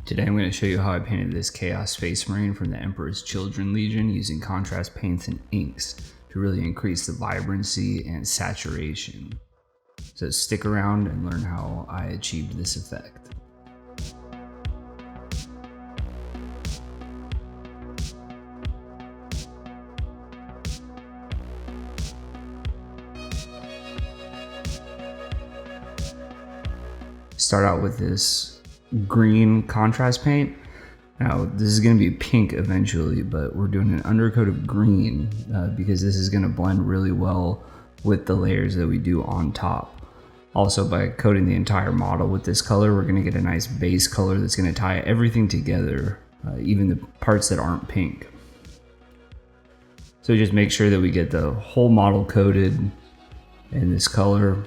Today I'm going to show you how I painted this Chaos Space Marine from the Emperor's Children Legion using contrast paints and inks to really increase the vibrancy and saturation. So stick around and learn how I achieved this effect. Start out with this green contrast paint. Now this is going to be pink eventually, but we're doing an undercoat of green because this is going to blend really well with the layers that we do on top. Also, by coating the entire model with this color, we're going to get a nice base color that's going to tie everything together, even the parts that aren't pink. So just make sure that we get the whole model coated in this color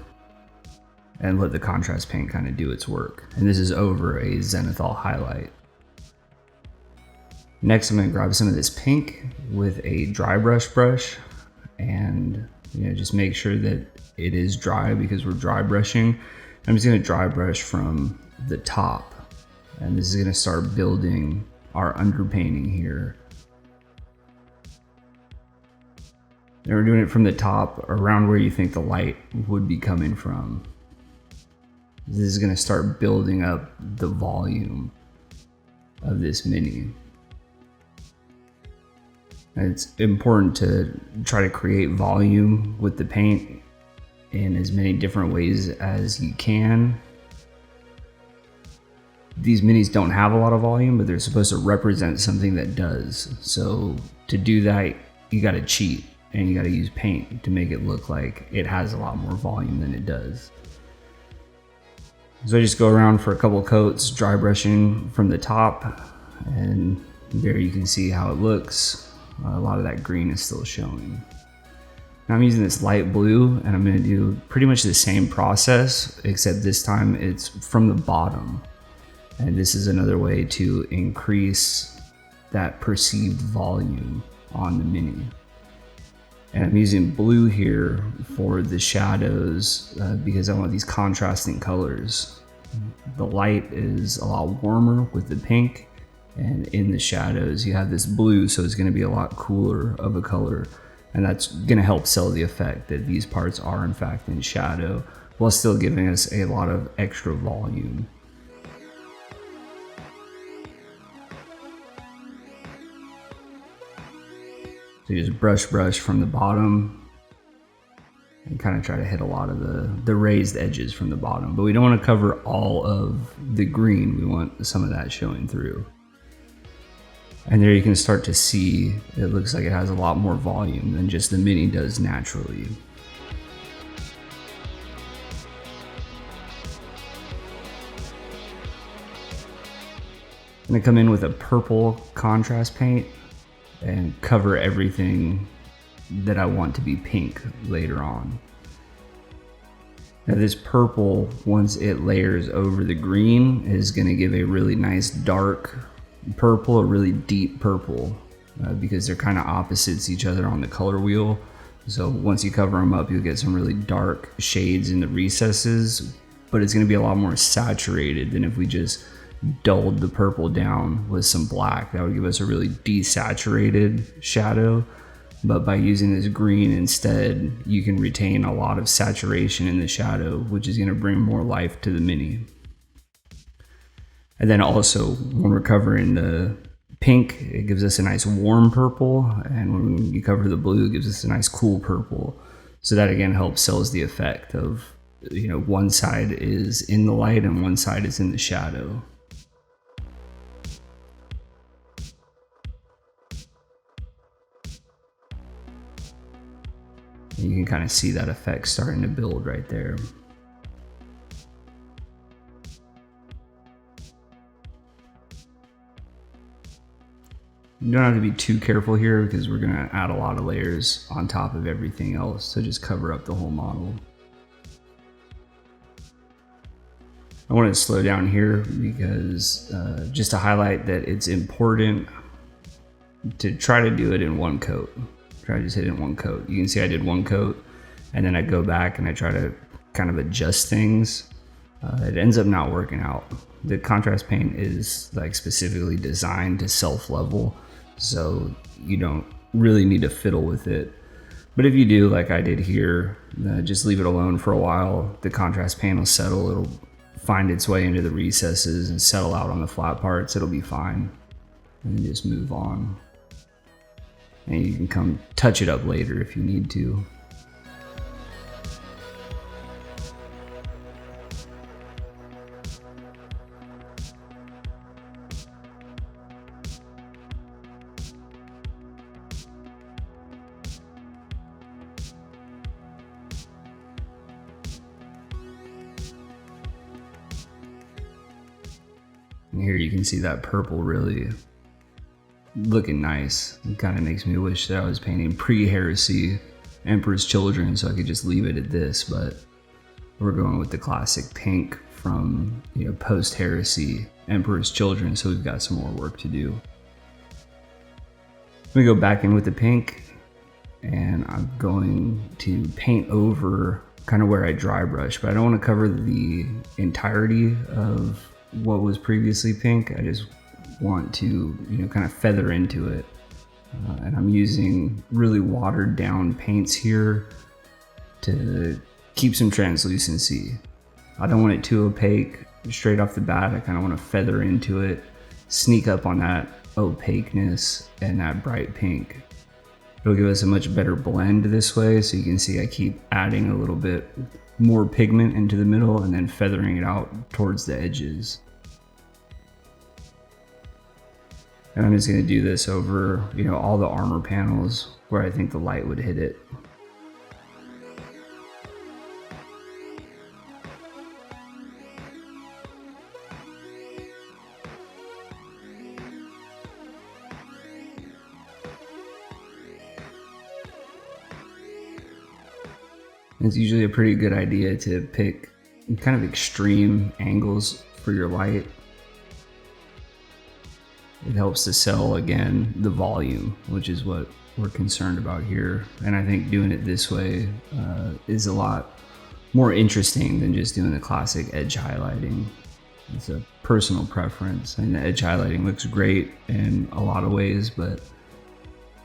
and let the contrast paint kind of do its work. And this is over a zenithal highlight. Next, I'm going to grab some of this pink with a dry brush and just make sure that it is dry because we're dry brushing. I'm just going to dry brush from the top, and this is going to start building our underpainting here. And we're doing it from the top around where you think the light would be coming from. This is going to start building up the volume of this mini. And it's important to try to create volume with the paint in as many different ways as you can. These minis don't have a lot of volume, but they're supposed to represent something that does. So to do that, you got to cheat and you got to use paint to make it look like it has a lot more volume than it does. So I just go around for a couple coats, dry brushing from the top, and there you can see how it looks. A lot of that green is still showing. Now I'm using this light blue, and I'm going to do pretty much the same process, except this time it's from the bottom. And this is another way to increase that perceived volume on the mini. And I'm using blue here for the shadows because I want these contrasting colors. The light is a lot warmer with the pink, and in the shadows you have this blue, so it's going to be a lot cooler of a color, and that's going to help sell the effect that these parts are in fact in shadow while still giving us a lot of extra volume. So you just brush from the bottom and kind of try to hit a lot of the raised edges from the bottom. But we don't want to cover all of the green. We want some of that showing through. And there you can start to see it looks like it has a lot more volume than just the mini does naturally. I'm going to come in with a purple contrast paint and cover everything that I want to be pink later on. Now this purple, once it layers over the green, is going to give a really nice dark purple, a really deep purple, because they're kind of opposites each other on the color wheel. So once you cover them up, you'll get some really dark shades in the recesses, but it's going to be a lot more saturated than if we just dulled the purple down with some black. That would give us a really desaturated shadow, but by using this green instead, you can retain a lot of saturation in the shadow, which is going to bring more life to the mini. And then also when we're covering the pink, it gives us a nice warm purple, and when you cover the blue, it gives us a nice cool purple. So that again helps sells the effect of, one side is in the light and one side is in the shadow. You can kind of see that effect starting to build right there. You don't have to be too careful here because we're going to add a lot of layers on top of everything else, so just cover up the whole model. I want to slow down here because just to highlight that it's important to try to do it in one coat. Try to just hit it in one coat. You can see I did one coat, and then I go back and I try to kind of adjust things it ends up not working out. The contrast paint is like specifically designed to self-level, so you don't really need to fiddle with it. But if you do, like I did here, just leave it alone for a while. The contrast paint will settle. It'll find its way into the recesses and settle out on the flat parts. It'll be fine. And then just move on. And you can come touch it up later if you need to. And here you can see that purple really looking nice. It kind of makes me wish that I was painting pre-Heresy Emperor's Children so I could just leave it at this, but we're going with the classic pink from, Post-Heresy Emperor's Children, so we've got some more work to do. We go back in with the pink, and I'm going to paint over kind of where I dry brush, but I don't want to cover the entirety of what was previously pink. I just want to kind of feather into it, and I'm using really watered down paints here to keep some translucency. I don't want it too opaque straight off the bat. I kind of want to feather into it, sneak up on that opaqueness and that bright pink. It'll give us a much better blend this way, so you can see I keep adding a little bit more pigment into the middle and then feathering it out towards the edges. And I'm just going to do this over, all the armor panels where I think the light would hit it. It's usually a pretty good idea to pick kind of extreme angles for your light. It helps to sell, again, the volume, which is what we're concerned about here. And I think doing it this way is a lot more interesting than just doing the classic edge highlighting. It's a personal preference. I mean, the edge highlighting looks great in a lot of ways, but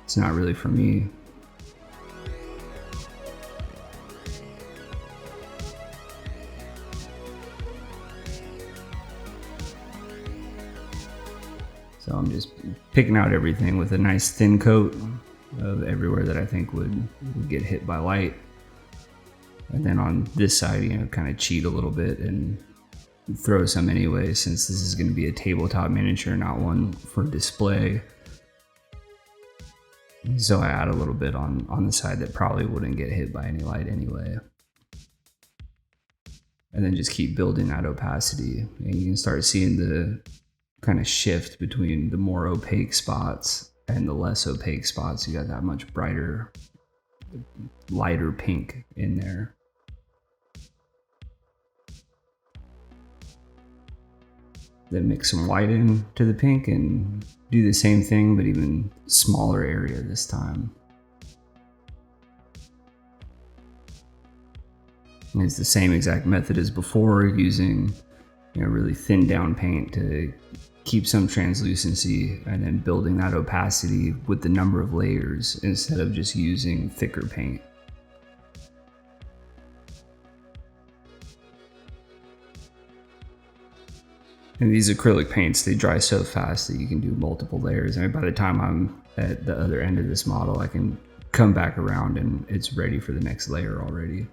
it's not really for me. So I'm just picking out everything with a nice thin coat of everywhere that I think would get hit by light. And then on this side, kind of cheat a little bit and throw some anyway, since this is going to be a tabletop miniature, not one for display. So I add a little bit on the side that probably wouldn't get hit by any light anyway. And then just keep building that opacity. And you can start seeing the kind of shift between the more opaque spots and the less opaque spots. You got that much brighter, lighter pink in there. Then mix some white in to the pink and do the same thing, but even smaller area this time. And it's the same exact method as before, using really thin down paint to keep some translucency, and then building that opacity with the number of layers instead of just using thicker paint. And these acrylic paints, they dry so fast that you can do multiple layers. I mean, by the time I'm at the other end of this model, I can come back around and it's ready for the next layer already.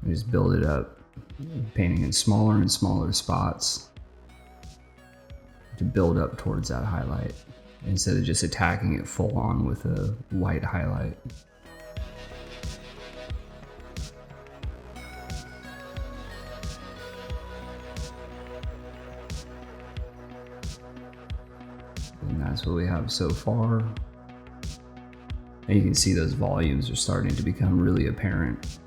I just build it up, painting in smaller and smaller spots to build up towards that highlight instead of just attacking it full on with a white highlight. And that's what we have so far. And you can see those volumes are starting to become really apparent.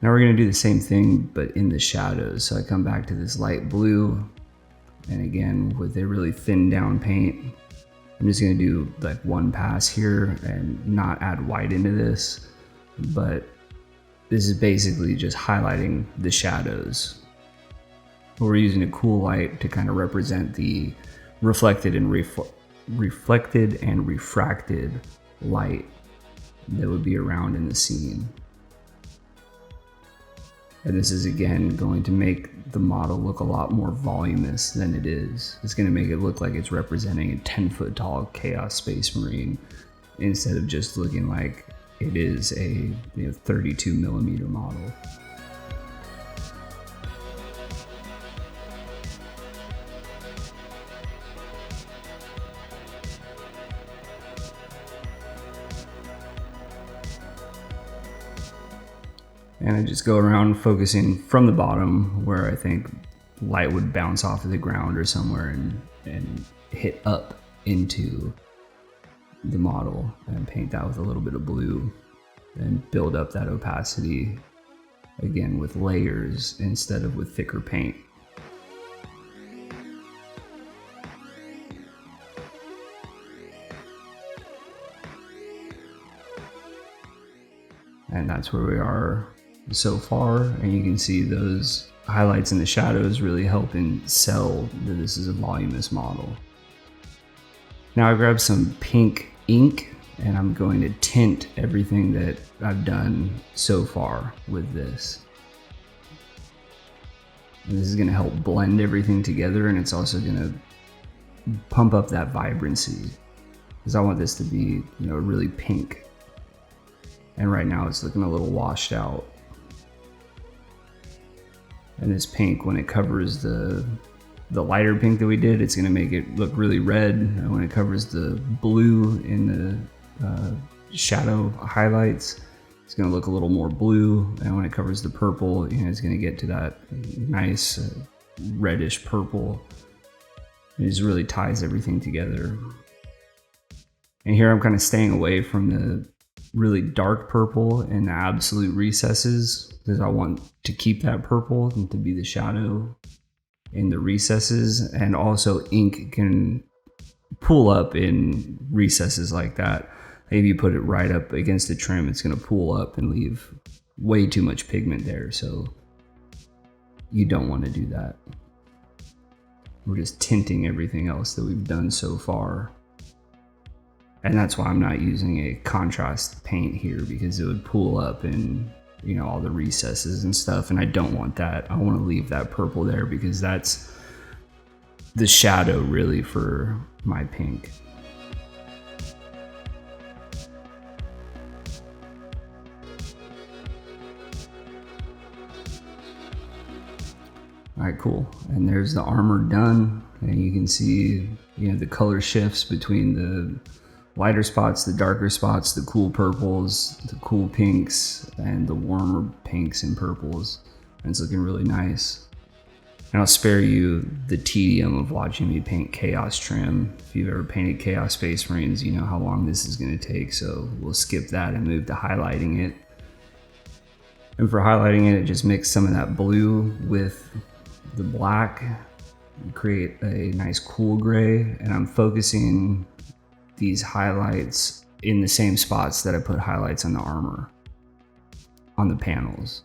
Now we're going to do the same thing, but in the shadows. So I come back to this light blue, and again, with a really thin down paint, I'm just gonna do like one pass here and not add white into this, but this is basically just highlighting the shadows. We're using a cool light to kind of represent the reflected and refracted light that would be around in the scene. And this is again going to make the model look a lot more voluminous than it is. It's going to make it look like it's representing a 10-foot tall Chaos Space Marine instead of just looking like it is a 32 millimeter model. And I just go around focusing from the bottom where I think light would bounce off of the ground or somewhere and hit up into the model, and paint that with a little bit of blue and build up that opacity again with layers instead of with thicker paint. And that's where we are so far, and you can see those highlights in the shadows really helping sell that this is a voluminous model. Now I grabbed some pink ink and I'm going to tint everything that I've done so far with this. And this is going to help blend everything together, and it's also going to pump up that vibrancy, because I want this to be, really pink. And right now it's looking a little washed out. And this pink, when it covers the lighter pink that we did, it's going to make it look really red. And when it covers the blue in the shadow highlights, it's going to look a little more blue. And when it covers the purple, it's going to get to that nice reddish purple. It just really ties everything together. And here I'm kind of staying away from the really dark purple in the absolute recesses, because I want to keep that purple and to be the shadow in the recesses. And also ink can pull up in recesses like that. If you put it right up against the trim, it's going to pull up and leave way too much pigment there. So you don't want to do that. We're just tinting everything else that we've done so far. And that's why I'm not using a contrast paint here, because it would pull up in, all the recesses and stuff. And I don't want that. I want to leave that purple there, because that's the shadow really for my pink. All right, cool. And there's the armor done. And you can see, the color shifts between the lighter spots, the darker spots, the cool purples, the cool pinks, and the warmer pinks and purples. And it's looking really nice. And I'll spare you the tedium of watching me paint Chaos trim. If you've ever painted Chaos Space Marines, you know how long this is going to take. So we'll skip that and move to highlighting it. And for highlighting it, just mix some of that blue with the black and create a nice cool gray. And I'm focusing these highlights in the same spots that I put highlights on the armor, on the panels.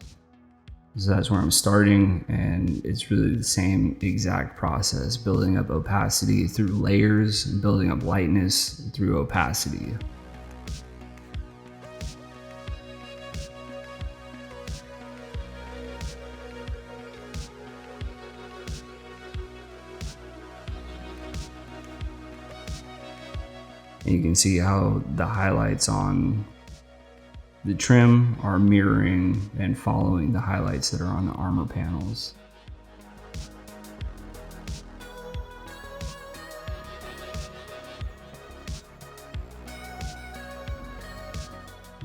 So that's where I'm starting, and it's really the same exact process, building up opacity through layers, building up lightness through opacity. And you can see how the highlights on the trim are mirroring and following the highlights that are on the armor panels.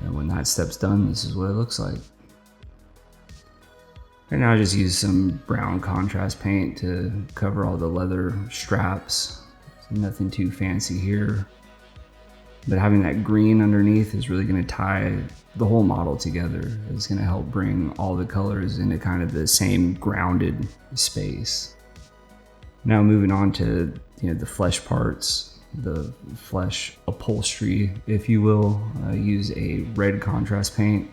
And when that step's done, this is what it looks like. Right now I just use some brown contrast paint to cover all the leather straps. Nothing too fancy here. But having that green underneath is really going to tie the whole model together. It's going to help bring all the colors into kind of the same grounded space. Now moving on to the flesh parts. the flesh upholstery, if you will. I use a red contrast paint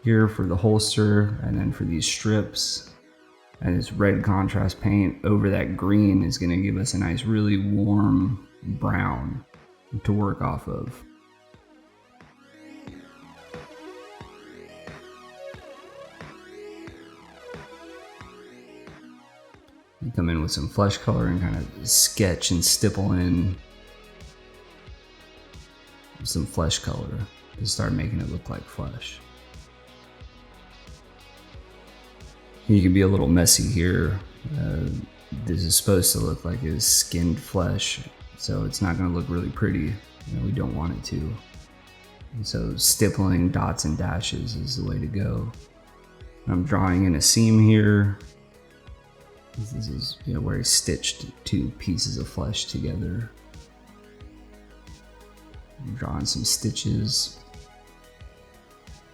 here for the holster, and then for these strips. And this red contrast paint over that green is going to give us a nice, really warm brown to work off of. Come in with some flesh color and kind of sketch and stipple in some flesh color to start making it look like flesh. You can be a little messy here. This is supposed to look like it's skinned flesh, so it's not going to look really pretty. We don't want it to. And so stippling dots and dashes is the way to go. I'm drawing in a seam here. This is where I stitched two pieces of flesh together. I'm drawing some stitches.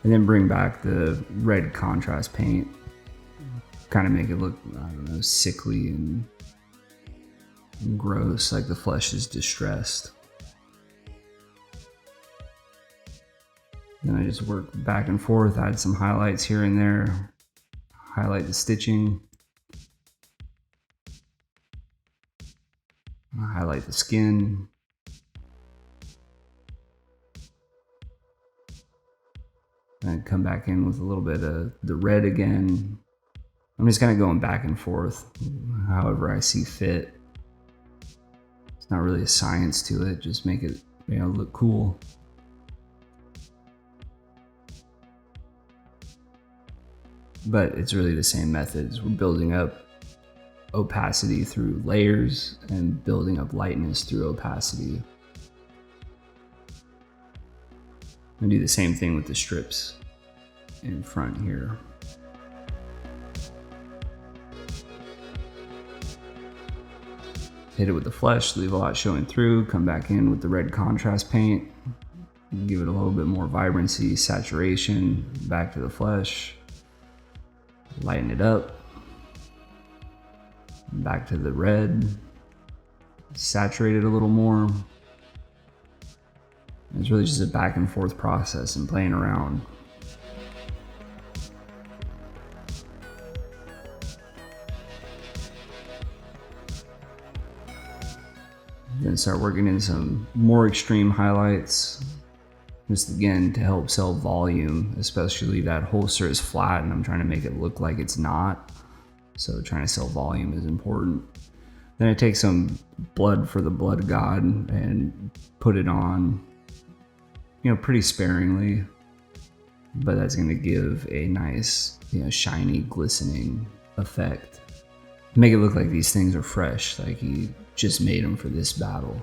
And then bring back the red contrast paint. Kind of make it look, I don't know, sickly and gross, like the flesh is distressed. Then I just work back and forth, add some highlights here and there, highlight the stitching, highlight the skin. And come back in with a little bit of the red again. I'm just kind of going back and forth, however I see fit. It's not really a science to it, just make it, look cool. But it's really the same methods. We're building up opacity through layers and building up lightness through opacity. I'm gonna do the same thing with the strips in front here. Hit it with the flesh, leave a lot showing through, come back in with the red contrast paint, give it a little bit more vibrancy, saturation, back to the flesh, lighten it up, back to the red, saturate it a little more. It's really just a back and forth process and playing around. Then start working in some more extreme highlights, just again to help sell volume, especially that holster is flat and I'm trying to make it look like it's not. So trying to sell volume is important. Then I take some blood for the blood god and put it on, pretty sparingly, but that's going to give a nice, shiny, glistening effect. Make it look like these things are fresh, like he just made them for this battle.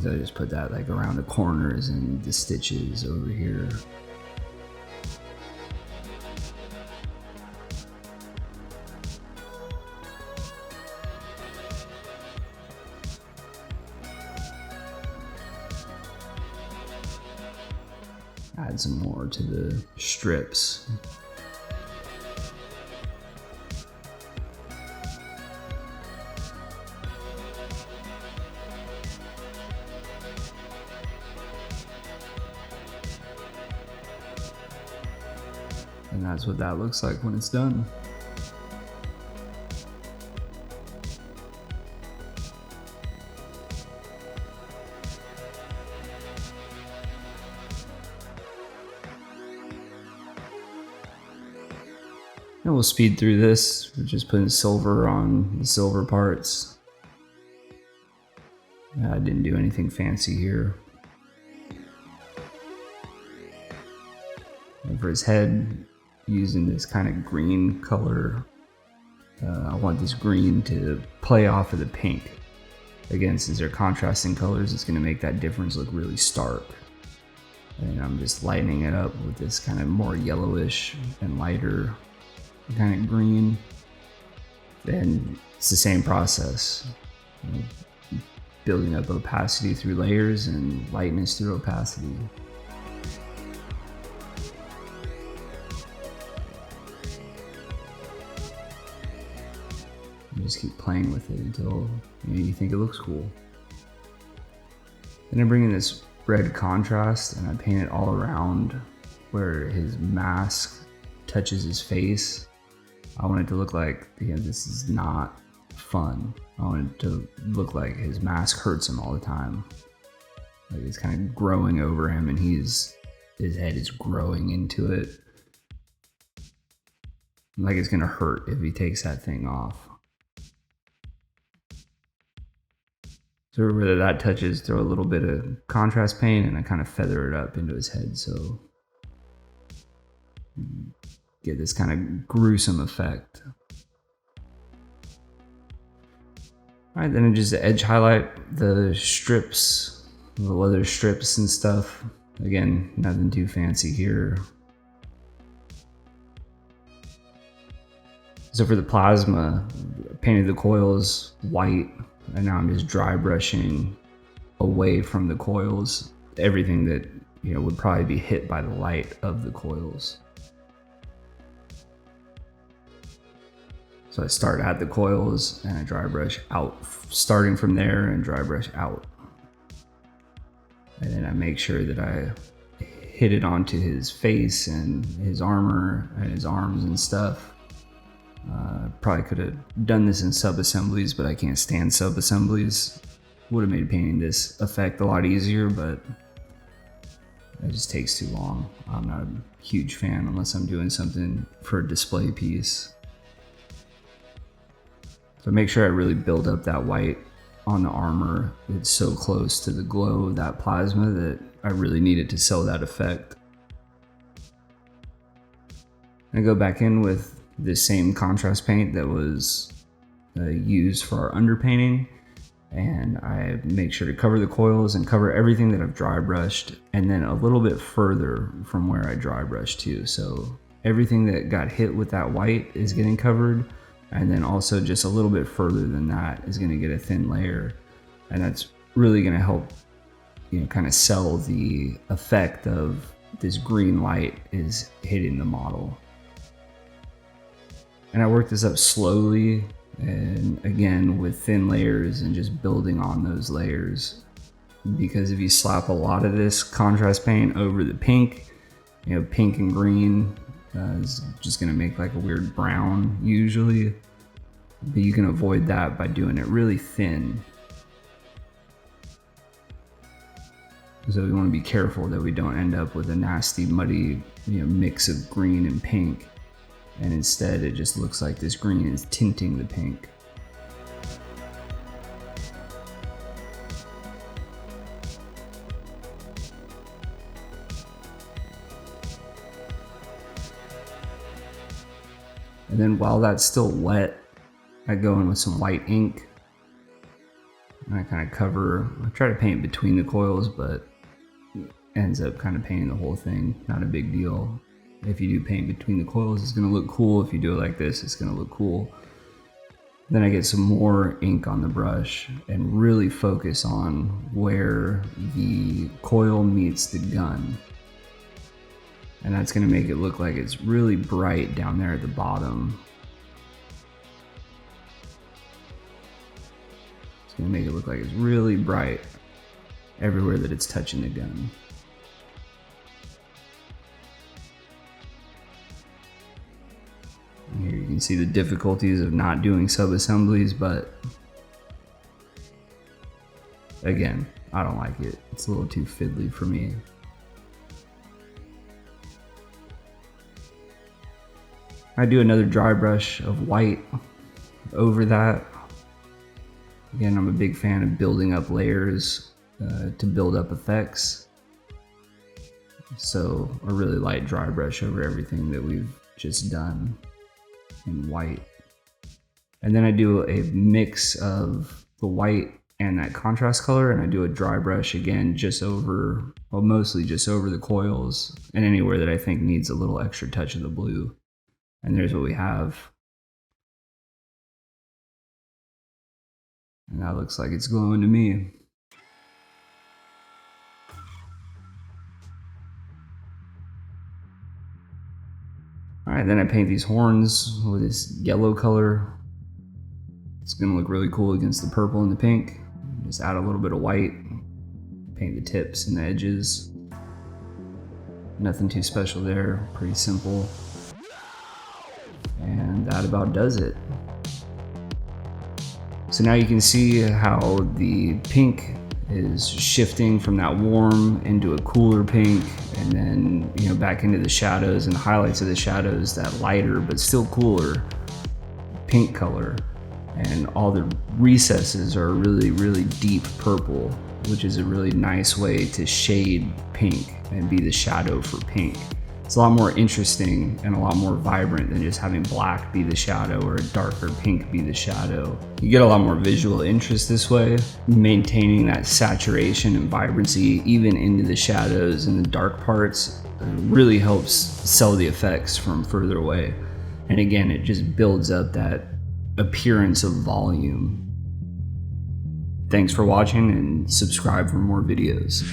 So I just put that like around the corners and the stitches over here. Add some more to the strips. And that's what that looks like when it's done. And we'll speed through this. We're just putting silver on the silver parts. I didn't do anything fancy here. And for his head, using this kind of green color. I want this green to play off of the pink. Again, since they're contrasting colors, it's going to make that difference look really stark. And I'm just lightening it up with this kind of more yellowish and lighter kind of green. Then it's the same process. Building up opacity through layers and lightness through opacity. just keep playing with it until you think it looks cool. Then I bring in this red contrast and I paint it all around where his mask touches his face. I want it to look like, this is not fun. I want it to look like his mask hurts him all the time. Like it's kind of growing over him and his head is growing into it. Like it's gonna hurt if he takes that thing off. So where that touches, throw a little bit of contrast paint and I kind of feather it up into his head so get this kind of gruesome effect. Alright, then I just edge highlight the strips, the leather strips and stuff. Again, nothing too fancy here. So for the plasma, I painted the coils white, and now I'm just dry brushing away from the coils, everything that would probably be hit by the light of the coils. So I start at the coils and I dry brush out, starting from there and dry brush out. And then I make sure that I hit it onto his face and his armor and his arms and stuff. Probably could have done this in sub-assemblies, but I can't stand sub-assemblies. Would have made painting this effect a lot easier, but it just takes too long. I'm not a huge fan unless I'm doing something for a display piece. So make sure I really build up that white on the armor. It's so close to the glow of that plasma that I really need it to sell that effect. I go back in with the same contrast paint that was used for our underpainting, and I make sure to cover the coils and cover everything that I've dry brushed, and then a little bit further from where I dry brushed too. So everything that got hit with that white is getting covered, and then also just a little bit further than that is going to get a thin layer, and that's really going to help kind of sell the effect of this green light is hitting the model. And I work this up slowly, and again with thin layers and just building on those layers, because if you slap a lot of this contrast paint over the pink, pink and green is just going to make like a weird brown usually, but you can avoid that by doing it really thin. So we want to be careful that we don't end up with a nasty muddy mix of green and pink, and instead it just looks like this green is tinting the pink. And then while that's still wet, I go in with some white ink and I kind of I try to paint between the coils, but ends up kind of painting the whole thing. Not a big deal. If you do paint between the coils, it's going to look cool. If you do it like this, it's going to look cool. Then I get some more ink on the brush and really focus on where the coil meets the gun. And that's going to make it look like it's really bright down there at the bottom. It's going to make it look like it's really bright everywhere that it's touching the gun. Here you can see the difficulties of not doing sub-assemblies, but again, I don't like it. It's a little too fiddly for me. I do another dry brush of white over that. Again, I'm a big fan of building up layers to build up effects. So a really light dry brush over everything that we've just done in white. And then I do a mix of the white and that contrast color, and I do a dry brush again just over, well, mostly just over the coils and anywhere that I think needs a little extra touch of the blue. And there's what we have. And that looks like it's glowing to me. All right, then I paint these horns with this yellow color. It's gonna look really cool against the purple and the pink. Just add a little bit of white, paint the tips and the edges. Nothing too special there, pretty simple. And that about does it. So now you can see how the pink is shifting from that warm into a cooler pink, and then, you know, back into the shadows and highlights of the shadows, that lighter but still cooler pink color. And all the recesses are really, really deep purple, which is a really nice way to shade pink and be the shadow for pink. It's a lot more interesting and a lot more vibrant than just having black be the shadow or a darker pink be the shadow. You get a lot more visual interest this way, maintaining that saturation and vibrancy even into the shadows and the dark parts really helps sell the effects from further away. And again, it just builds up that appearance of volume. Thanks for watching, and subscribe for more videos.